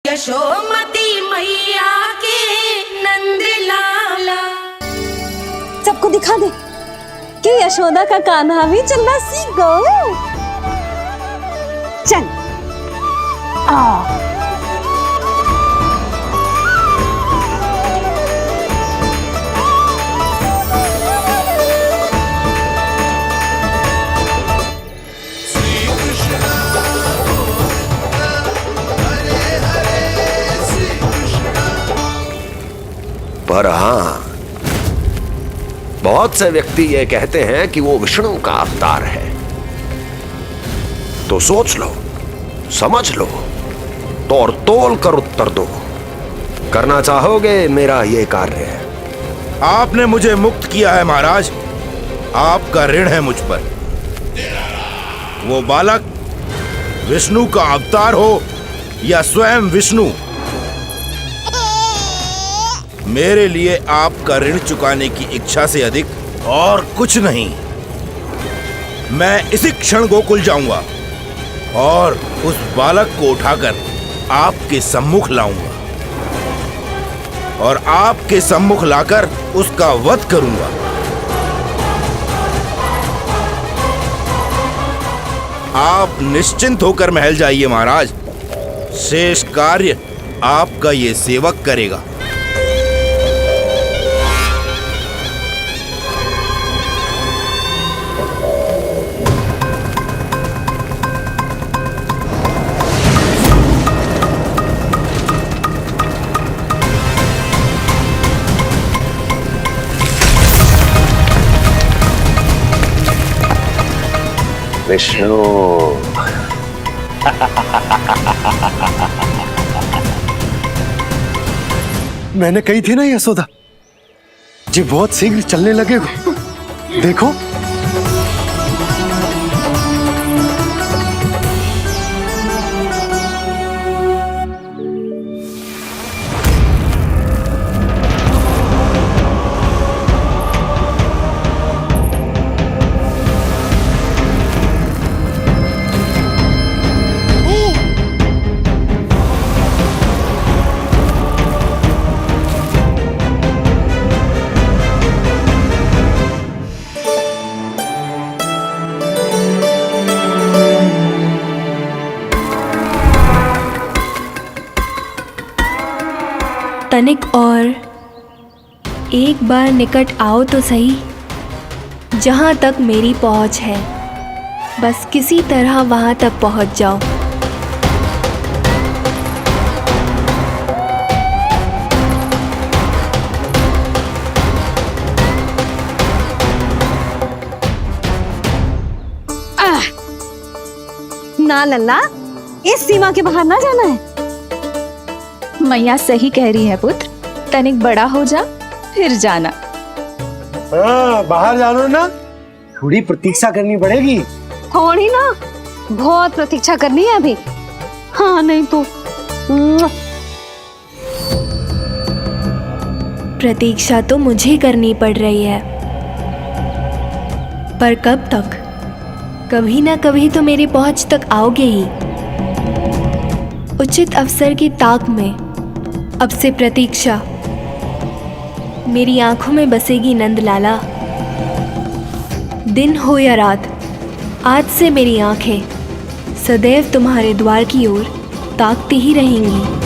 यशोमती मैया के नंद लाला। सबको दिखा दे कि यशोदा का कान्हा भी चलना सीख गो। चल आ पर हाँ, बहुत से व्यक्ति ये कहते हैं कि वो विष्णु का अवतार है। तो सोच लो, समझ लो, तोड़ तोल कर उत्तर दो। करना चाहोगे मेरा ये कार्य? आपने मुझे मुक्त किया है महाराज, आपका ऋण है मुझ पर। वो बालक विष्णु का अवतार हो या स्वयं विष्णु, मेरे लिए आपका ऋण चुकाने की इच्छा से अधिक और कुछ नहीं। मैं इसी क्षण गोकुल जाऊंगा और उस बालक को उठाकर आपके सम्मुख लाऊंगा और आपके सम्मुख लाकर उसका वध करूंगा। आप निश्चिंत होकर महल जाइए महाराज, शेष कार्य आपका ये सेवक करेगा। विष्णु मैंने कही थी ना यशोदा जी, बहुत शीघ्र चलने लगेगा। देखो तनिक और एक बार निकट आओ तो सही, जहाँ तक मेरी पहुँच है, बस किसी तरह वहाँ तक पहुँच जाओ। ना लल्ला, इस सीमा के बाहर ना जाना है। मैया सही कह रही है पुत्र, तनिक बड़ा हो जा फिर जाना। हाँ, बाहर जानो ना, थोड़ी प्रतीक्षा करनी पड़ेगी। थोड़ी ना, बहुत प्रतीक्षा करनी है अभी। हाँ नहीं तो प्रतीक्षा तो मुझे करनी पड़ रही है, पर कब तक? कभी ना कभी तो मेरी पहुंच तक आओगे ही। उचित अवसर की ताक में अब से प्रतीक्षा। मेरी आंखों में बसेगी नंद लाला। दिन हो या रात, आज से मेरी आंखें सदैव तुम्हारे द्वार की ओर ताकती ही रहेंगी।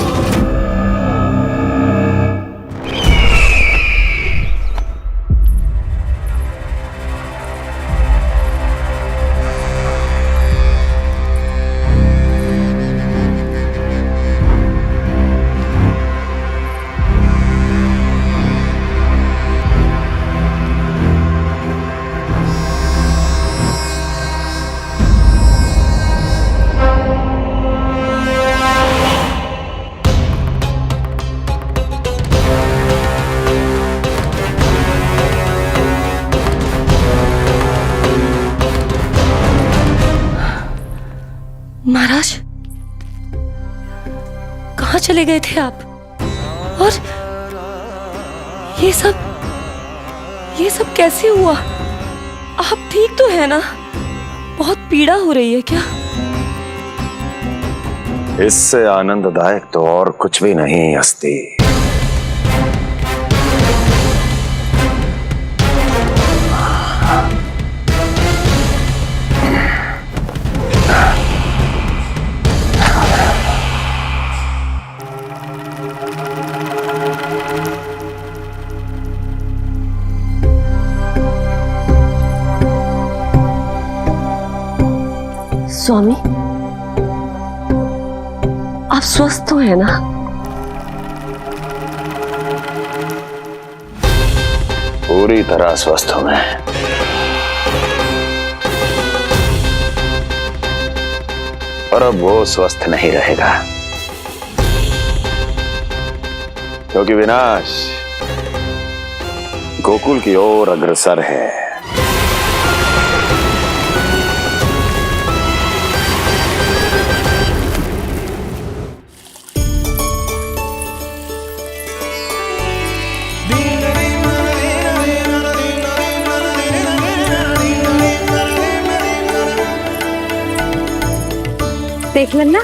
महाराज, कहाँ चले गए थे आप? और ये सब कैसे हुआ? आप ठीक तो है ना? बहुत पीड़ा हो रही है क्या? इससे आनंददायक तो और कुछ भी नहीं हस्ती। स्वामी, आप स्वस्थ तो है ना? पूरी तरह स्वस्थ हूं मैं। और अब वो स्वस्थ नहीं रहेगा, क्योंकि विनाश गोकुल की ओर अग्रसर है। देख लेना,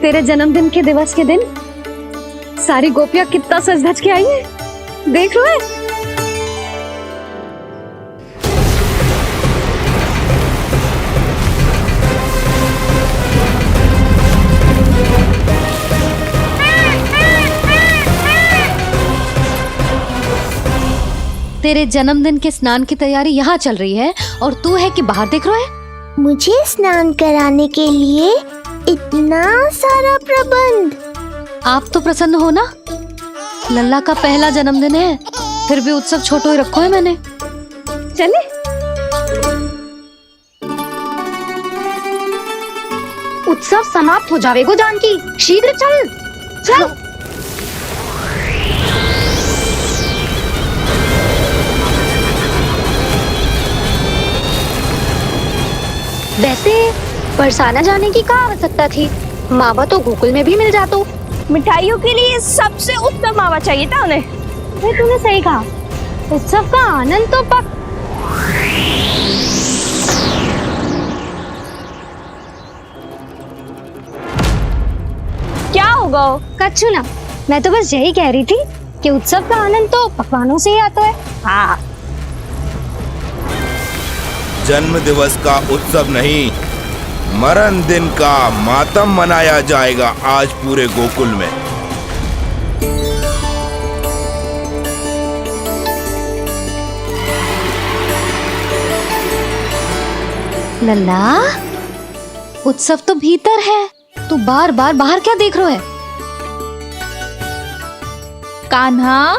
तेरे जन्मदिन के दिवस के दिन सारी गोपियां कितना सज धज के आई हैं। देख लो है। तेरे जन्मदिन के स्नान की तैयारी यहाँ चल रही है और तू है कि बाहर देख रहा है। मुझे स्नान कराने के लिए इतना सारा प्रबंध। आप तो प्रसन्न हो ना, लल्ला का पहला जन्मदिन है, फिर भी उत्सव छोटो ही रखो है मैंने। चले उत्सव समाप्त हो जाएगा जानकी, शीघ्र चल चल। वैसे बरसाना जाने की क्या आवश्यकता थी? मावा तो गोकुल में भी मिल जातो। मिठाइयों के लिए सबसे उत्तम मावा चाहिए था उन्हें। तूने सही कहा, उत्सव का आनंद तो पक। क्या होगा? कच्छू ना, मैं तो बस यही कह रही थी कि उत्सव का आनंद तो पकवानों से ही आता है। हाँ, जन्म दिवस का उत्सव नहीं, मरण दिन का मातम मनाया जाएगा आज पूरे गोकुल में। लल्ला, उत्सव तो भीतर है, तू बार बार बाहर क्या देख रहा है? कान्हा,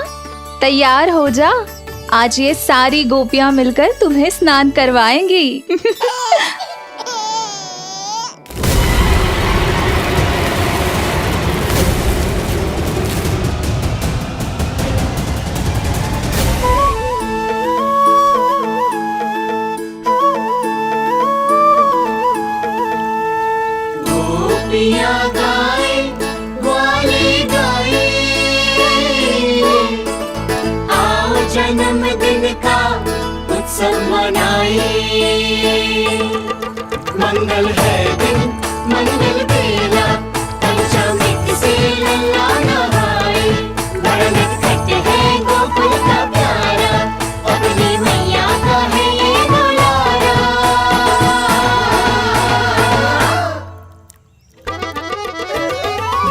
तैयार हो जा, आज ये सारी गोपियां मिलकर तुम्हें स्नान करवाएंगी। गोपियां गाए ग्वाले गाए, आओ जन्मदिन का उत्सव मनाए। मंगल है दिन मंगल बेला, पंचामृत से लल्ला नहाए। बड़ा नटखट है गोकुल का प्यारा, अपनी मैया का है ये दुलारा।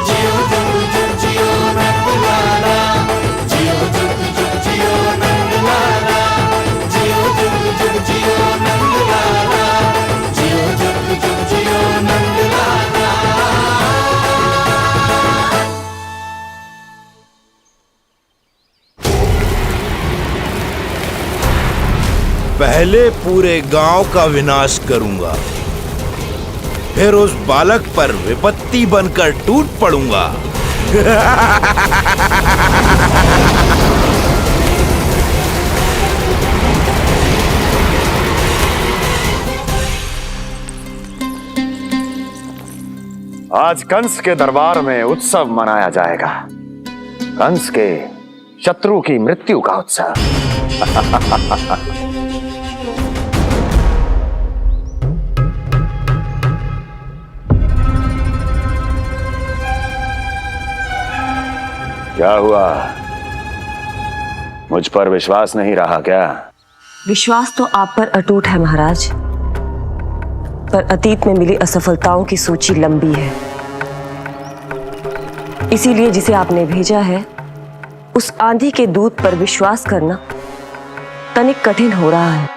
जियो जुग जुग जियो नंदलाला, जियो जुग जुग जियो नंदलाला, जियो जुग जुग जियो नंदलाला, जियो जुग जुग जियो नंदलाला। पहले पूरे गांव का विनाश करूंगा, फिर उस बालक पर विपत्ति बनकर टूट पड़ूंगा। आज कंस के दरबार में उत्सव मनाया जाएगा, कंस के शत्रु की मृत्यु का उत्सव। क्या हुआ? मुझ पर विश्वास नहीं रहा क्या? विश्वास तो आप पर अटूट है महाराज, पर अतीत में मिली असफलताओं की सूची लंबी है। इसीलिए जिसे आपने भेजा है उस आंधी के दूत पर विश्वास करना तनिक कठिन हो रहा है।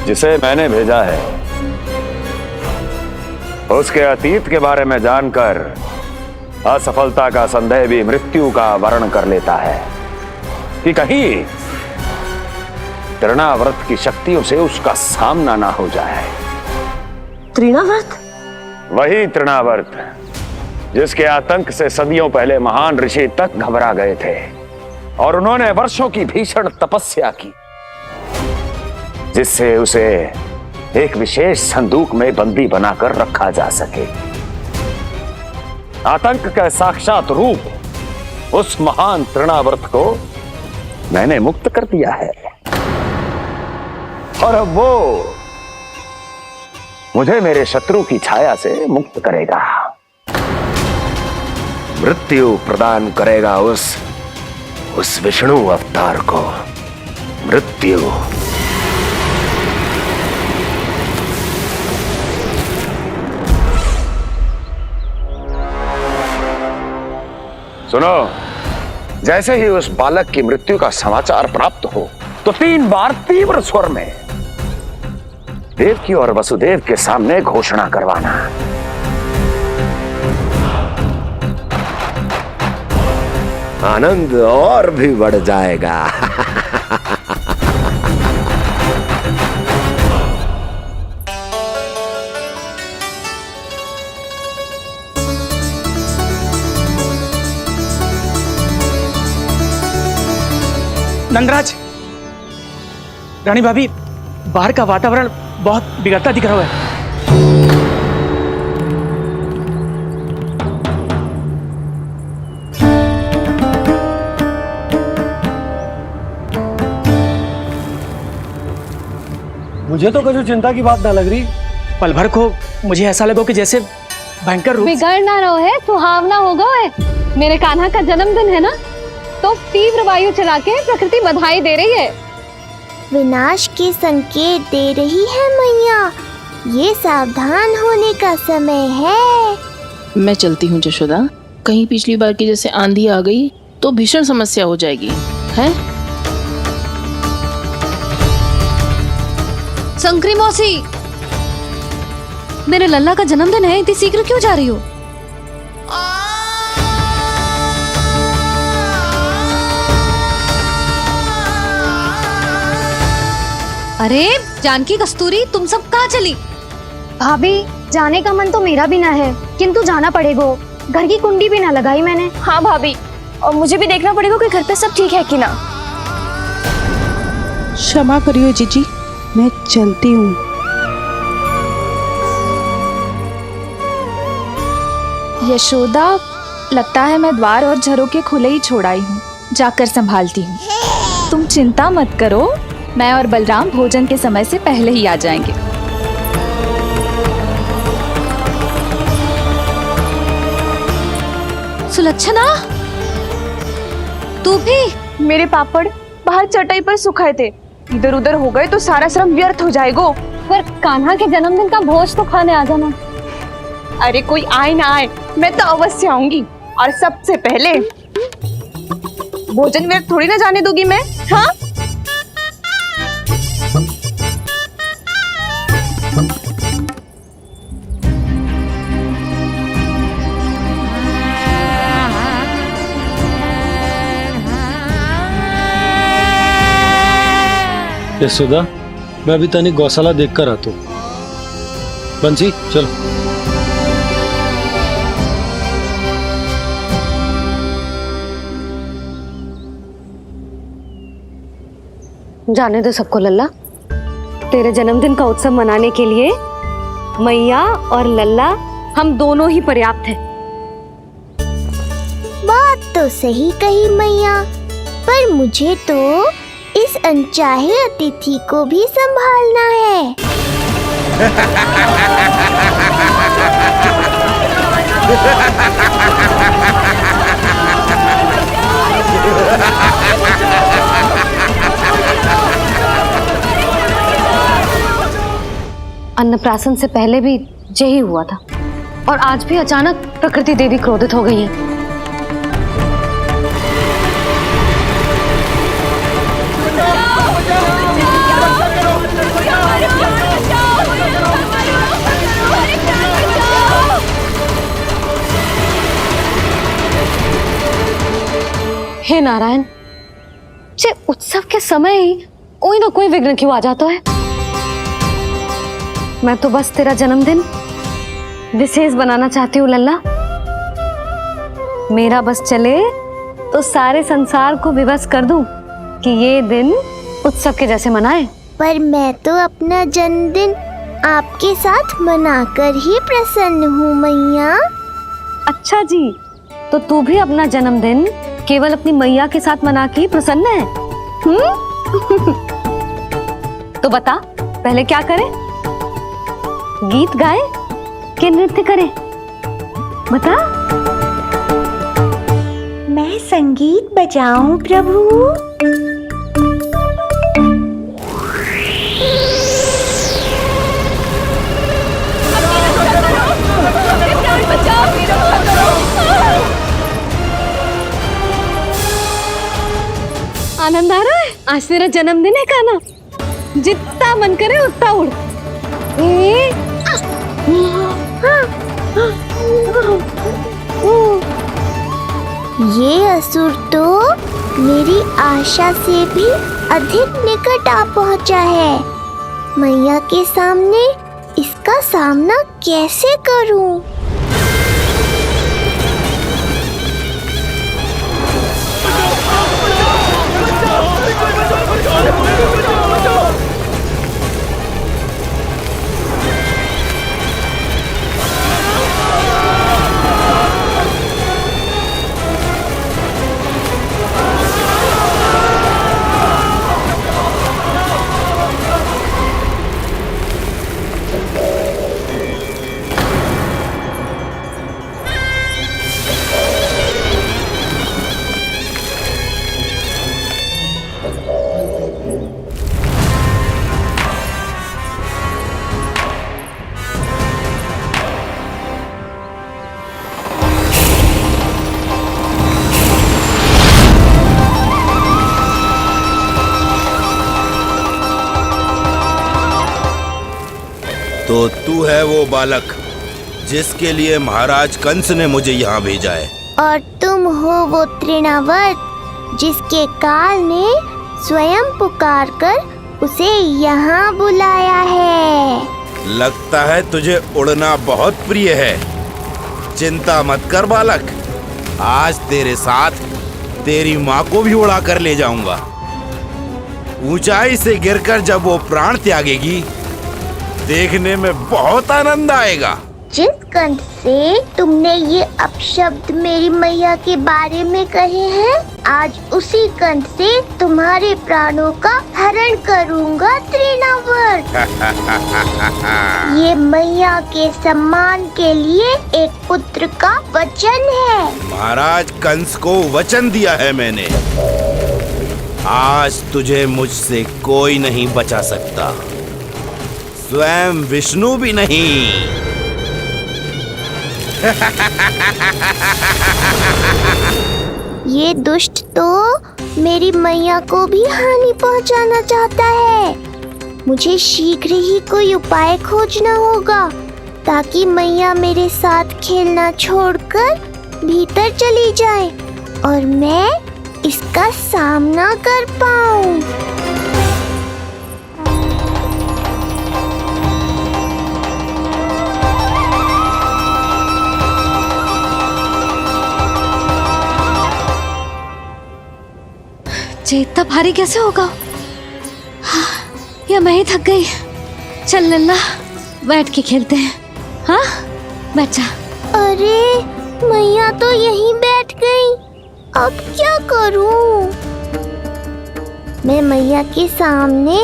जिसे मैंने भेजा है उसके अतीत के बारे में जानकर असफलता का संदेह भी मृत्यु का वर्ण कर लेता है कि कहीं तृणाव्रत की शक्तियों से उसका सामना ना हो जाए। तृणाव्रत? वही तृणाव्रत जिसके आतंक से सदियों पहले महान ऋषि तक घबरा गए थे और उन्होंने वर्षों की भीषण तपस्या की, जिससे उसे एक विशेष संदूक में बंदी बनाकर रखा जा सके। आतंक का साक्षात रूप उस महान तृणाव्रत को मैंने मुक्त कर दिया है और अब वो मुझे मेरे शत्रु की छाया से मुक्त करेगा, मृत्यु प्रदान करेगा उस विष्णु अवतार को। मृत्यु सुनो, जैसे ही उस बालक की मृत्यु का समाचार प्राप्त हो तो 3 बार तीव्र स्वर में देवकी और वसुदेव के सामने घोषणा करवाना। आनंद और भी बढ़ जाएगा। नंदराज, रानी भाभी, बाहर का वातावरण बहुत बिगड़ता दिख रहा है। मुझे तो कुछ चिंता की बात ना लग रही। पल भर को मुझे ऐसा लगा कि जैसे भयंकर रूप। बिगड़ ना रहो है, सुहावना होगा है। मेरे कान्हा का जन्मदिन है ना, तो तीव्र वायु चला के प्रकृति बधाई दे रही है। विनाश के संकेत दे रही है मैया, ये सावधान होने का समय है। मैं चलती हूँ जशोदा, कहीं पिछली बार की जैसे आंधी आ गई तो भीषण समस्या हो जाएगी, है? संक्री मौसी, मेरे लल्ला का जन्मदिन है, इतनी शीघ्र क्यों जा रही हो? अरे जानकी, कस्तूरी, तुम सब कहाँ चली? भाभी, जाने का मन तो मेरा भी ना है, किंतु जाना पड़ेगा। घर की कुंडी भी ना लगाई मैंने। हाँ भाभी, और मुझे भी देखना पड़ेगा कि घर पे सब ठीक है कि ना। क्षमा करियो जीजी, मैं चलती हूँ। यशोदा, लगता है मैं द्वार और झरोके खुले ही छोड़ आई हूँ, जाकर संभालती हूँ। तुम चिंता मत करो, मैं और बलराम भोजन के समय से पहले ही आ जाएंगे। सुलक्षणा, तू भी? मेरे पापड़ बाहर चटाई पर सुखाए थे, इधर उधर हो गए तो सारा श्रम व्यर्थ हो जाएगा। पर कान्हा के जन्मदिन का भोज तो खाने आ जाना। अरे कोई आए ना आए, मैं तो अवश्य आऊंगी, और सबसे पहले भोजन व्यर्थ थोड़ी ना जाने दूंगी मैं। हाँ, यशोदा, मैं अभी तनिक गौशाला देख कर आता हूँ। बंसी, चलो। जाने दो सबको लल्ला, तेरे जन्मदिन का उत्सव मनाने के लिए मैया और लल्ला हम दोनों ही पर्याप्त हैं। बात तो सही कही मैया, पर मुझे तो इस अनचाहे अतिथि को भी संभालना है। अन्नप्राशन से पहले भी यही हुआ था और आज भी अचानक प्रकृति देवी क्रोधित हो गई है। हे नारायण, जे उत्सव के समय ही कोई ना कोई विघ्न क्यों आ जाता है। मैं तो बस तेरा जन्मदिन विशेष बनाना चाहती हूँ लल्ला। मेरा बस चले तो सारे संसार को विवश कर दूं कि ये दिन उत्सव के जैसे मनाए। पर मैं तो अपना जन्मदिन आपके साथ मनाकर ही प्रसन्न हूँ मैया। अच्छा जी, तो तू भी अपना जन्मदिन केवल अपनी मैया के साथ मना के ही प्रसन्न है? तो बता, पहले क्या करें? गीत गाए कि नृत्य करें? बता। मैं संगीत बजाऊं प्रभु? आनंद आ रहा है? आज तेरा जन्मदिन है कान्हा, जितना मन करे उतना उड़। ये असुर तो मेरी आशा से भी अधिक निकट आ पहुंचा है। मैया के सामने इसका सामना कैसे करूं? तो तू है वो बालक जिसके लिए महाराज कंस ने मुझे यहाँ भेजा है। और तुम हो वो तृणावर्त जिसके काल ने स्वयं पुकार कर उसे यहाँ बुलाया है। लगता है तुझे उड़ना बहुत प्रिय है। चिंता मत कर बालक, आज तेरे साथ तेरी माँ को भी उड़ा कर ले जाऊंगा। ऊंचाई से गिरकर जब वो प्राण त्यागेगी, देखने में बहुत आनंद आएगा। जिस कंठ से तुमने ये अपशब्द मेरी मैया के बारे में कहे हैं, आज उसी कंठ से तुम्हारे प्राणों का हरण करूंगा तृणावर्त। ये मैया के सम्मान के लिए एक पुत्र का वचन है। महाराज कंस को वचन दिया है मैंने। आज तुझे मुझसे कोई नहीं बचा सकता, स्वयं विष्णु भी नहीं। ये दुष्ट तो मेरी मैया को भी हानि पहुंचाना चाहता है। मुझे शीघ्र ही कोई उपाय खोजना होगा ताकि मैया मेरे साथ खेलना छोड़कर भीतर चली जाए और मैं इसका सामना कर पाऊं। इतना भारी कैसे होगा? या मैं ही थक गई? चल लल्ला, बैठ के खेलते हैं। हाँ, बैठ जा। अरे मैया तो यहीं बैठ गई, अब क्या करूं? मैं मैया के सामने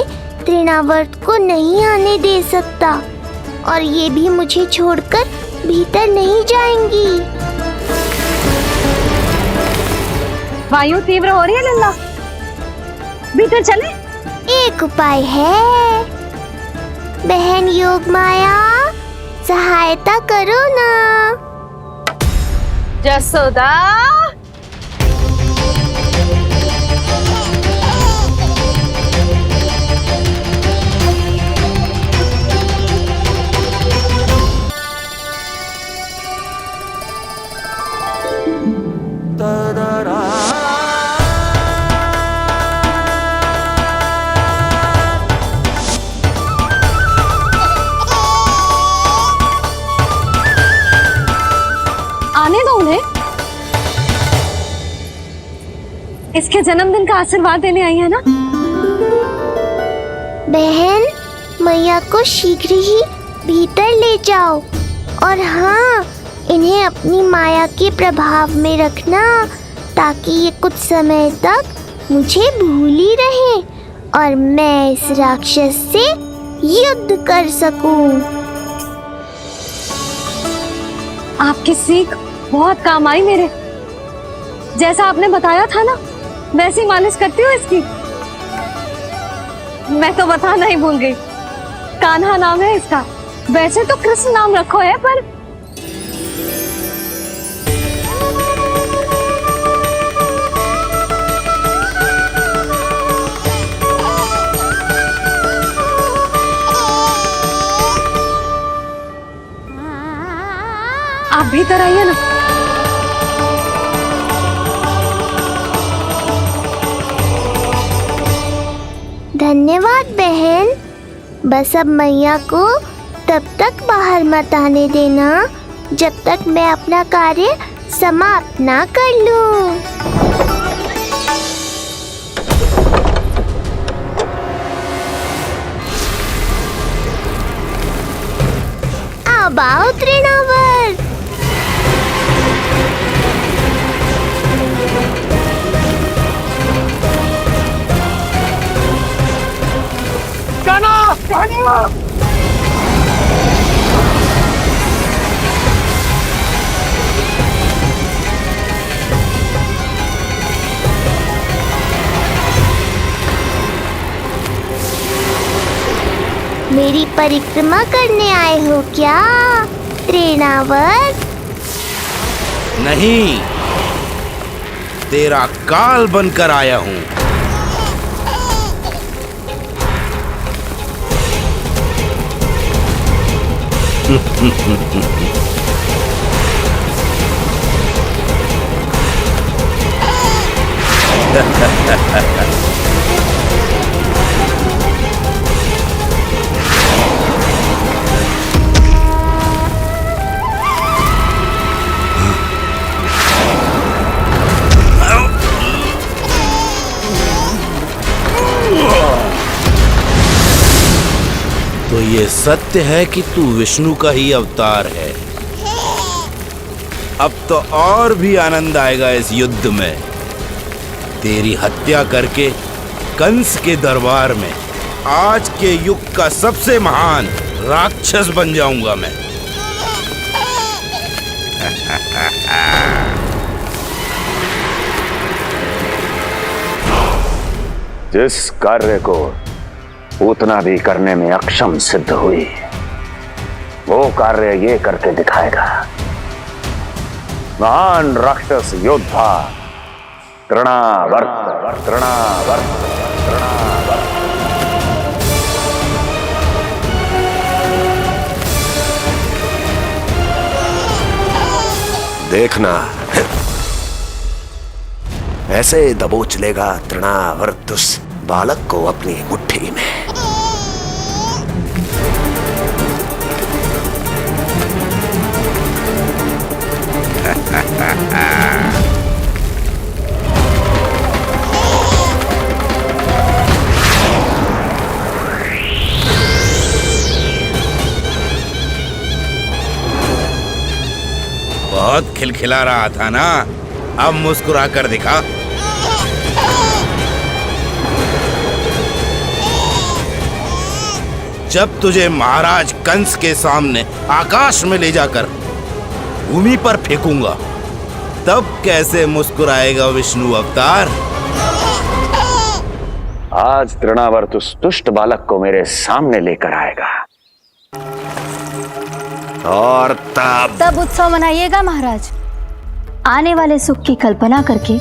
तृणावर्त को नहीं आने दे सकता और ये भी मुझे छोड़कर भीतर नहीं जाएंगी। वायु तीव्र हो रही है लल्ला, भीतर चले। एक उपाय है, बहन योग माया, सहायता करो ना। जसोदा, आने दो उन्हें। इसके जन्मदिन का आशीर्वाद देने आई है ना। बहन, मैया को शीघ्र ही भीतर ले जाओ, और हाँ, इन्हें अपनी माया के प्रभाव में रखना, ताकि ये कुछ समय तक मुझे भूली रहे और मैं इस राक्षस से युद्ध कर सकूं। आपकी सीख बहुत काम आई मेरे। जैसा आपने बताया था ना, वैसी मालिश करती हूँ इसकी। मैं तो बताना ही भूल गई, कान्हा नाम है इसका। वैसे तो कृष्ण नाम रखो है, पर आप भीतर आइए ना। धन्यवाद बहन। बस अब मैया को तब तक बाहर मत आने देना जब तक मैं अपना कार्य समाप्त ना कर लूं। अब आओ तृणावर। मेरी परिक्रमा करने आए हो क्या तृणावर? नहीं, तेरा काल बनकर आया हूँ। तो ये सत्य है कि तू विष्णु का ही अवतार है। अब तो और भी आनंद आएगा इस युद्ध में। तेरी हत्या करके कंस के दरबार में आज के युग का सबसे महान राक्षस बन जाऊंगा मैं। जिस कार्य को उतना भी करने में अक्षम सिद्ध हुई, वो कार्य ये करके दिखाएगा। महान राक्षस योद्धा तृणावर्त, तृणावर्त, तृणावर्त। देखना, ऐसे दबोच लेगा तृणावर्त उस बालक को अपनी मुट्ठी में। बहुत खिलखिला रहा था ना, अब मुस्कुरा कर दिखा। जब तुझे महाराज कंस के सामने आकाश में ले जाकर भूमि पर फेंकूंगा, तब कैसे मुस्कुराएगा विष्णु अवतार? आज तृणावर्त उस दुष्ट बालक को मेरे सामने लेकर आएगा और तब उत्सव मनाइएगा महाराज। आने वाले सुख की कल्पना करके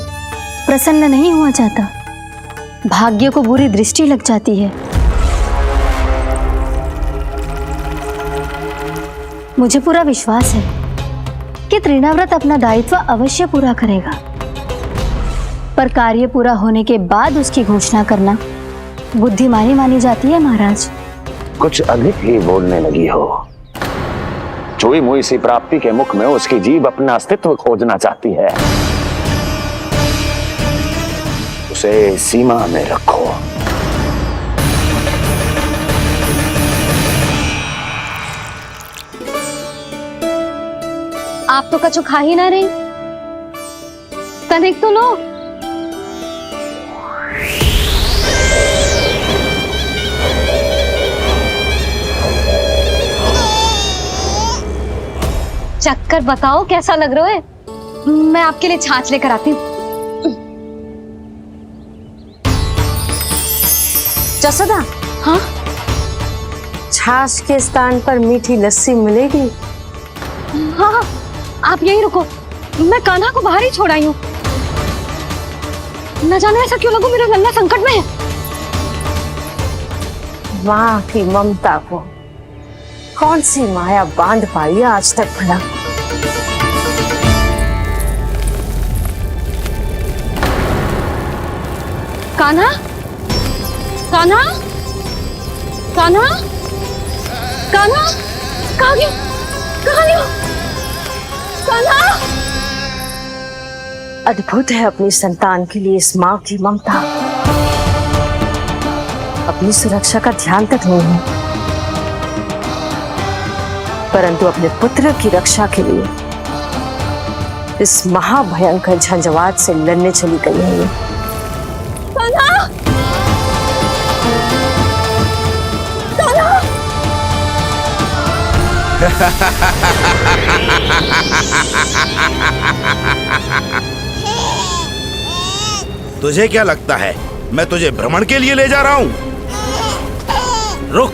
प्रसन्न नहीं हुआ जाता, भाग्य को बुरी दृष्टि लग जाती है। मुझे पूरा विश्वास है कि तृणाव्रत अपना दायित्व अवश्य पूरा करेगा, पर कार्य पूरा होने के बाद उसकी घोषणा करना बुद्धिमानी मानी जाती है महाराज। कुछ अधिक ही बोलने लगी हो। चुई मुई सी प्राप्ति के मुख में उसकी जीभ अपना अस्तित्व खोजना चाहती है। उसे सीमा में रखो। आप तो कछु खा ही ना रही, तनिक तो लो। चक्कर बताओ कैसा लग रहा है? मैं आपके लिए छाछ लेकर आती हूँ। जसोदा, हाँ, छाछ के स्थान पर मीठी लस्सी मिलेगी। हाँ हाँ, आप यहीं रुको, मैं कान्हा को बाहर ही छोड़ आई हूँ। न जाने ऐसा क्यों लगो मेरा लल्ला संकट में है। माँ की ममता को कौन सी माया बांध पाई है आज तक भला? कान्हा, कान्हा, कान्हा, कान्हा, कहाँ गया? कहाँ गया? कान्हा! अद्भुत है अपनी संतान के लिए इस माँ की ममता। अपनी सुरक्षा का ध्यान तक नहीं है, परंतु अपने पुत्र की रक्षा के लिए इस महाभयंकर झंझावात से लड़ने चली गई है। कान्हा! कान्हा! तुझे क्या लगता है मैं तुझे भ्रमण के लिए ले जा रहा हूँ? रुक,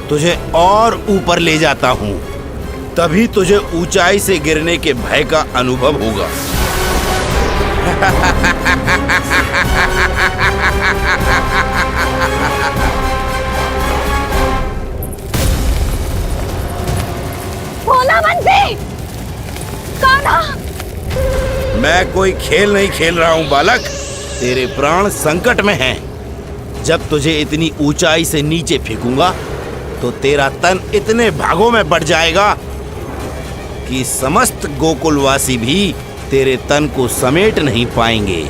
तुझे और ऊपर ले जाता हूँ, तभी तुझे ऊंचाई से गिरने के भय का अनुभव होगा। भोला बंसी! कान्हा! मैं कोई खेल नहीं खेल रहा हूँ बालक, तेरे प्राण संकट में हैं। जब तुझे इतनी ऊंचाई से नीचे फेंकूंगा तो तेरा तन इतने भागों में बढ़ जाएगा कि समस्त गोकुलवासी भी तेरे तन को समेट नहीं पाएंगे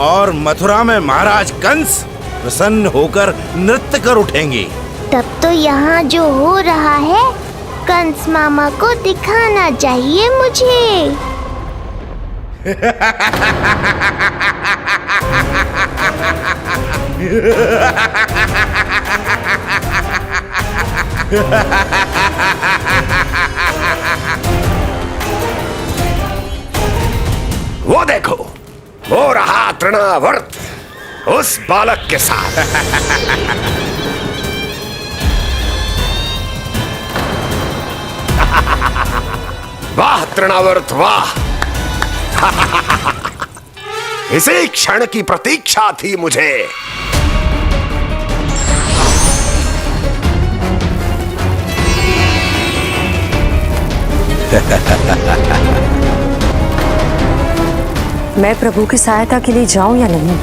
और मथुरा में महाराज कंस प्रसन्न होकर नृत्य कर उठेंगे। तब तो यहाँ जो हो रहा है कंस मामा को दिखाना चाहिए मुझे। वो देखो, वो रहा तृणावर्त उस बालक के साथ। वाह तृणावर्त वाह! इसी क्षण की प्रतीक्षा थी मुझे। मैं प्रभु की सहायता के लिए जाऊं या नहीं?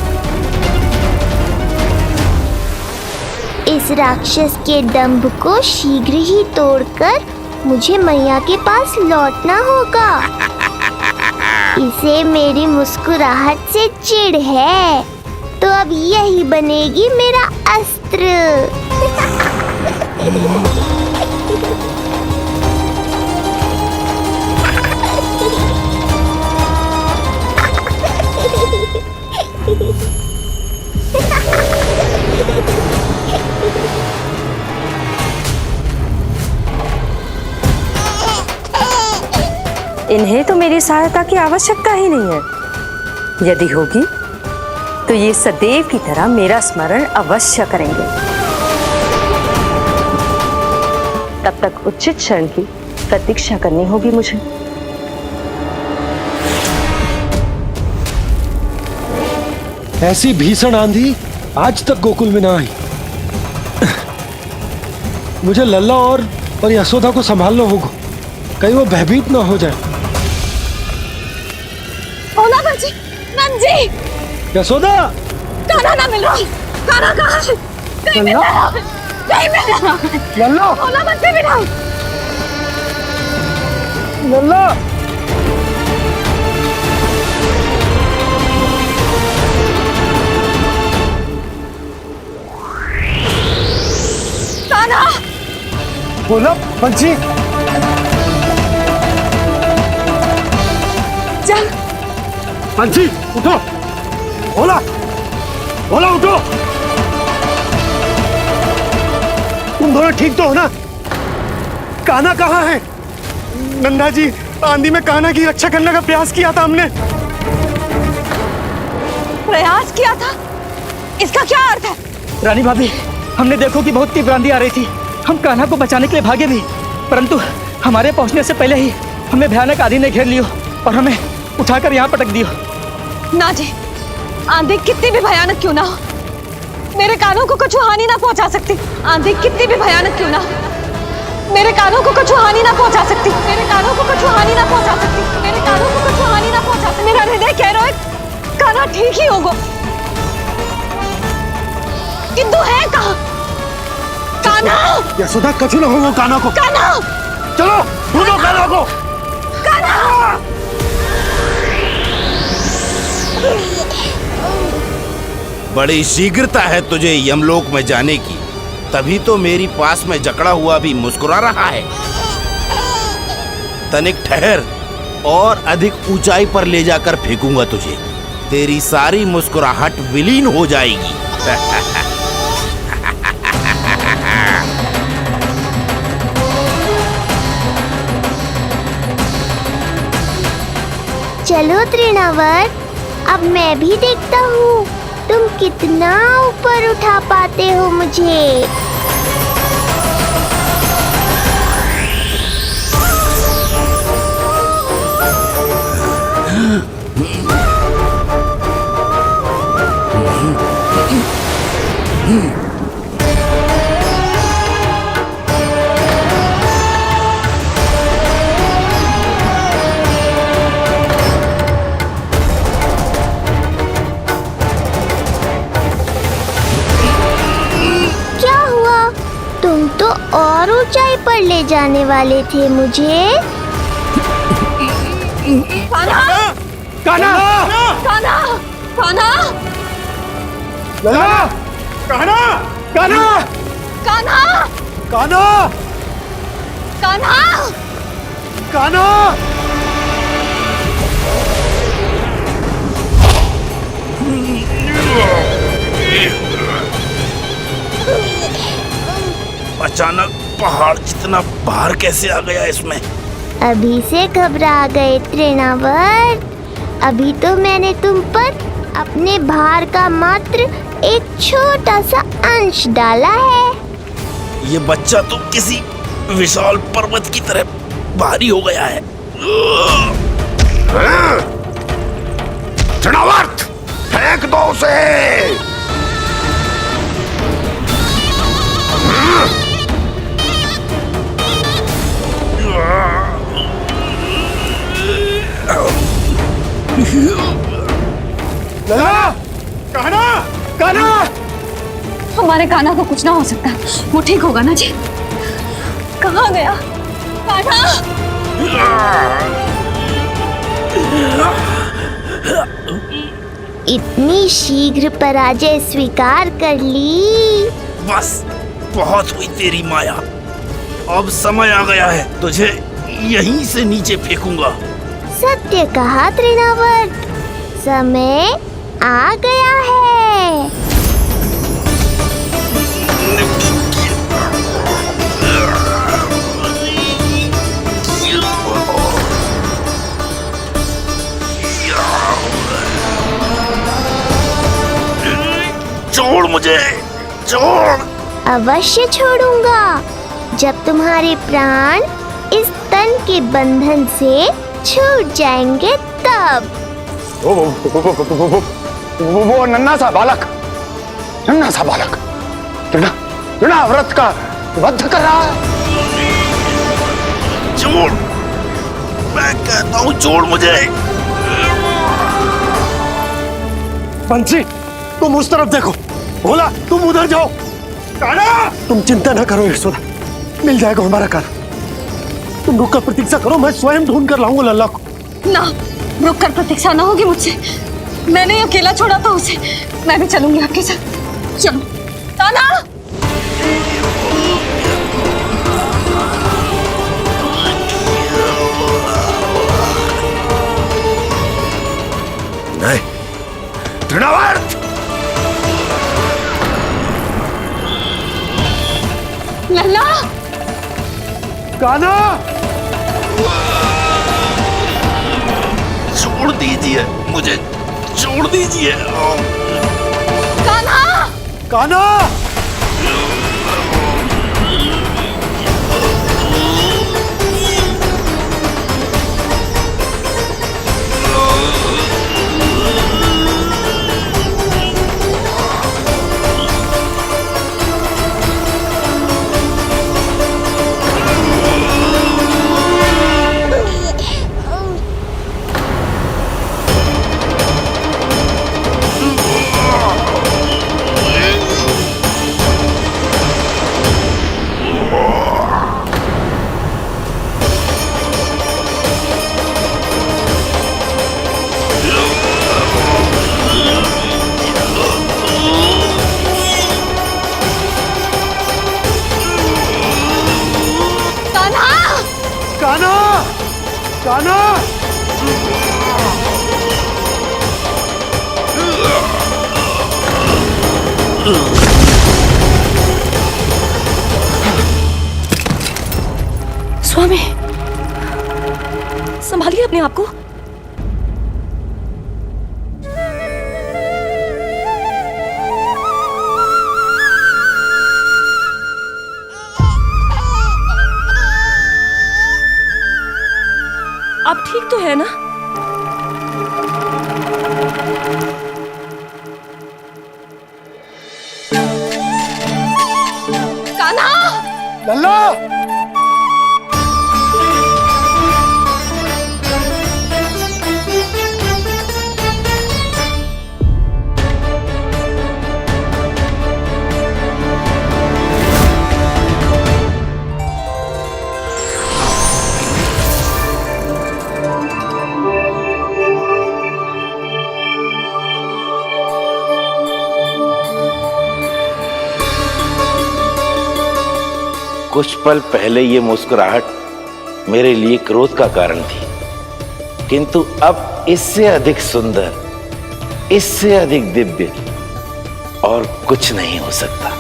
इस राक्षस के दंभ को शीघ्र ही तोड़कर मुझे मैया के पास लौटना होगा। इसे मेरी मुस्कुराहट से चिढ़ है, तो अब यही बनेगी मेरा अस्त्र। इन्हें तो मेरी सहायता की आवश्यकता ही नहीं है। यदि होगी तो ये सदैव की तरह मेरा स्मरण अवश्य करेंगे। तब तक उचित क्षण की प्रतीक्षा करनी होगी मुझे। ऐसी भीषण आंधी आज तक गोकुल में ना आई। मुझे लल्ला और यशोदा को संभालना होगा, कहीं वो भयभीत ना हो जाए। ओला बंजी, नंजी, यशोदा, कान्हा ना मिल रहा। कान्हा कहाँ है? कहीं मिल रहा, कहीं मिल रहा। लल्ला, ओला बंजी मिला। लल्ला, कान्हा, ओला बंजी, चल बंजी उठो। ओला, ओला उठो। तुम दोनों ठीक तो हो ना? कान्हा कहाँ है? नंदा जी, आंधी में कान्हा की रक्षा करने का प्रयास किया था हमने। प्रयास किया था? इसका क्या अर्थ है? रानी भाभी, हमने देखो कि बहुत तीव्र आंधी आ रही थी। हम कान्हा को बचाने के लिए भागे भी, परंतु हमारे पहुंचने से पहले ही हमें भयानक आंधी ने घेर लियो और हमें उठाकर यहाँ पटक दियो। ना जी, आंधी कितनी भी भयानक क्यों ना हो, मेरे कानों को कुछ हानि ना पहुंचा सकती। आंधी कितनी भी भयानक क्यों ना हो, मेरे कानों को कुछ हानि ना पहुंचा सकती। मेरे कानों को कुछ हानि ना पहुंचा सकती। मेरे कानों को कुछ हानि ना पहुंचा सकती। मेरा हृदय कह रहा है कान्हा ठीक ही होगा, किंतु है कहाँ? कान्हा! यशोदा, कछु ना हो वो कान्हा को। कान्हा! चलो ढूंढो कान्हा को। कान्हा! बड़ी शीघ्रता है तुझे यमलोक में जाने की, तभी तो मेरी पास में जकड़ा हुआ भी मुस्कुरा रहा है। तनिक ठहर, और अधिक ऊंचाई पर ले जाकर फेंकूंगा तुझे। तेरी सारी मुस्कुराहट विलीन हो जाएगी। चलो तृणावर्त, अब मैं भी देखता हूँ तुम कितना ऊपर उठा पाते हो मुझे। और ऊंचाई पर ले जाने वाले थे मुझे। कान्हा! कान्हा! कान्हा! कान्हा! लल्ला! कान्हा! कान्हा! कान्हा! कान्हा! कान्हा! कान्हा! अचानक पहाड़ जितना भार कैसे आ गया इसमें? अभी से घबरा गए तृणावर्त। अभी तो मैंने तुम पर अपने भार का मात्र एक छोटा सा अंश डाला है। ये बच्चा तो किसी विशाल पर्वत की तरह भारी हो गया है। तृणावर्त, फेंक दो उसे। कान्हा! कान्हा! हमारे कान्हा को कुछ ना हो सकता, वो ठीक होगा ना जी। कहाँ गया कान्हा? इतनी शीघ्र पराजय स्वीकार कर ली। बस बहुत हुई तेरी माया। अब समय आ गया है, तुझे यहीं से नीचे फेंकूंगा। सत्य कहा तृणावर्त, समय आ गया है। मुझे, छोड़। अवश्य छोड़ूंगा जब तुम्हारे प्राण इस तन के बंधन से छूट जाएंगे तब। वो नन्हा सा बालक व्रत का वध कर रहा है। छोड़, मैं कहता हूँ छोड़ मुझे। बंसी, तुम उस तरफ देखो। भोला, तुम उधर जाओ। कान्हा! तुम चिंता ना करो यशोदा, मिल जाएगा हमारा कान्हा। तुम रुक कर प्रतीक्षा करो, मैं स्वयं ढूंढ कर लाऊंगा लल्ला को। ना, रुक कर प्रतीक्षा ना होगी मुझसे। मैंने अकेला छोड़ा था उसे, मैं भी चलूंगी आपके साथ। चलो कान्हा। नहीं, तृणावर्त! लल्ला! कान्हा! छोड़ दीजिए मुझे, छोड़ दीजिए। कान्हा! कान्हा! स्वामी, संभालिए अपने आप को। आप ठीक तो है ना? कान्हा! लल्ला! कुछ पल पहले ये मुस्कुराहट मेरे लिए क्रोध का कारण थी, किंतु अब इससे अधिक सुंदर, इससे अधिक दिव्य और कुछ नहीं हो सकता।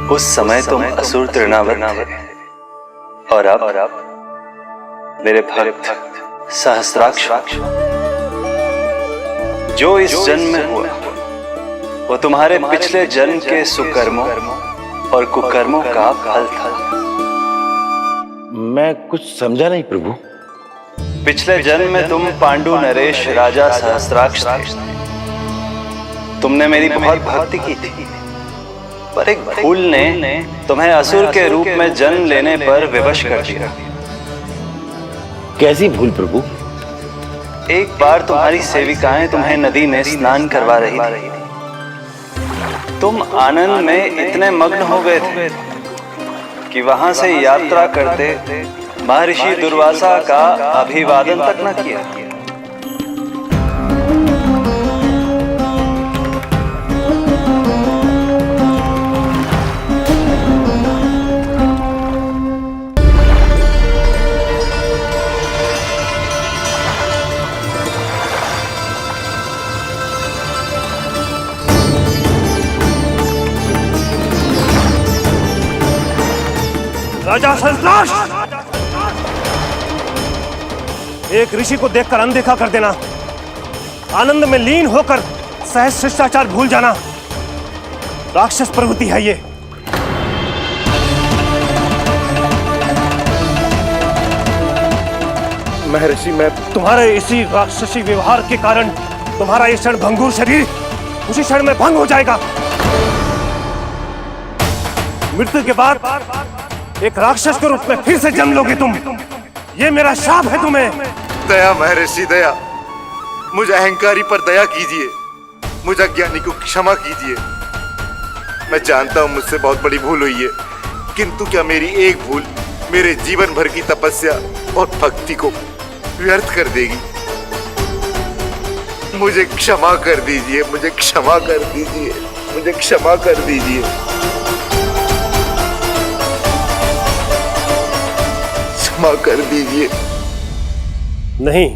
उस समय तुम असुर तृणावर्त थे और अब मेरे भक्त सहस्राक्ष। जो इस जन्म में हुआ वो तुम्हारे पिछले जन्म के सुकर्मों और कुकर्मों का फल था। मैं कुछ समझा नहीं प्रभु। पिछले जन्म में तुम पांडु नरेश राजा सहस्राक्ष थे। तुमने मेरी बहुत भक्ति की थी, पर एक भूल ने तुम्हें असुर के रूप में जन्म लेने पर विवश कर दिया। कैसी भूल प्रभु? एक बार तुम्हारी सेविकाएं तुम्हें नदी में स्नान करवा रही थी। तुम आनंद में इतने मग्न हो गए थे कि वहां से यात्रा करते महर्षि दुर्वासा का अभिवादन तक न किया। राजा सरताश, एक ऋषि को देखकर अनदेखा कर देना, आनंद में लीन होकर सहज शिष्टाचार भूल जाना, राक्षस प्रवृत्ति है ये। महर्षि, मैं तुम्हारे इसी राक्षसी व्यवहार के कारण तुम्हारा ये क्षण भंगुर शरीर उसी क्षण में भंग हो जाएगा। मृत्यु के बाद एक राक्षस के रूप में फिर से जन्म लोगे तुम। ये मेरा शाप है तुम्हें। दया महर्षि दया, मुझे अहंकारी पर दया कीजिए, मुझे अज्ञानी को क्षमा कीजिए। मैं जानता हूँ मुझसे बहुत बड़ी भूल हुई है, किंतु क्या मेरी एक भूल मेरे जीवन भर की तपस्या और भक्ति को व्यर्थ कर देगी? मुझे क्षमा कर दीजिए, मुझे क्षमा कर दीजिए, मुझे क्षमा कर दीजिए। क्षमा कर दीजिए। नहीं,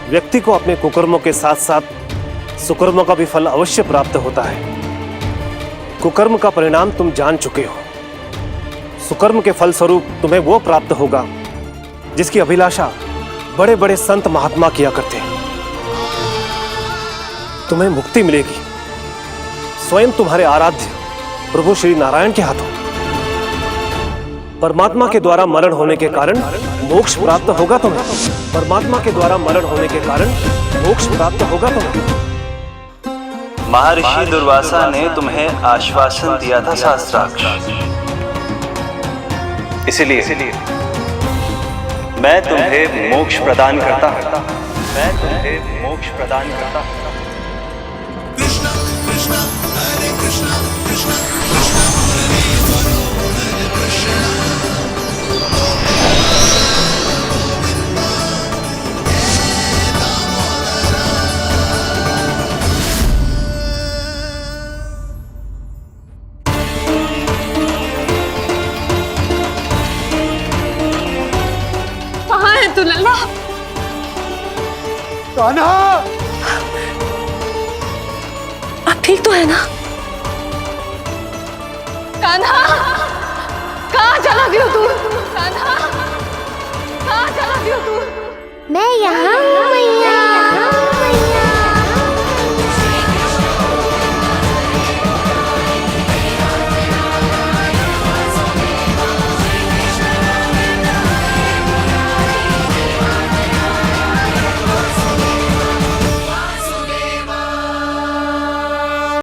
व्यक्ति को अपने कुकर्मों के साथ साथ सुकर्मों का भी फल अवश्य प्राप्त होता है। कुकर्म का परिणाम तुम जान चुके हो। सुकर्म के फल स्वरूप तुम्हें वो प्राप्त होगा जिसकी अभिलाषा बड़े बड़े संत महात्मा किया करते हैं। तुम्हें मुक्ति मिलेगी स्वयं तुम्हारे आराध्य प्रभु श्री नारायण के हाथों। परमात्मा के द्वारा मरण होने के कारण मोक्ष प्राप्त होगा तुम्हें। परमात्मा के द्वारा मरण होने के कारण मोक्ष प्राप्त होगा तुम्हें। महर्षि दुर्वासा ने तुम्हें आश्वासन दिया था शास्त्राक्ष, इसलिए मैं तुम्हें मोक्ष प्रदान करता हूं। मैं तुम्हें मोक्ष प्रदान करता हूं। कृष्णा कृष्णा हरे कृष्णा कृष्णा कृष्णा हरे कृष्णा। कहाँ है तू लल्ला? कान्हा, आप ठीक तो है ना? कान्हा, कहाँ चला गया तू? कान्हा, कहाँ चला गया तू? मैं यहाँ हूँ।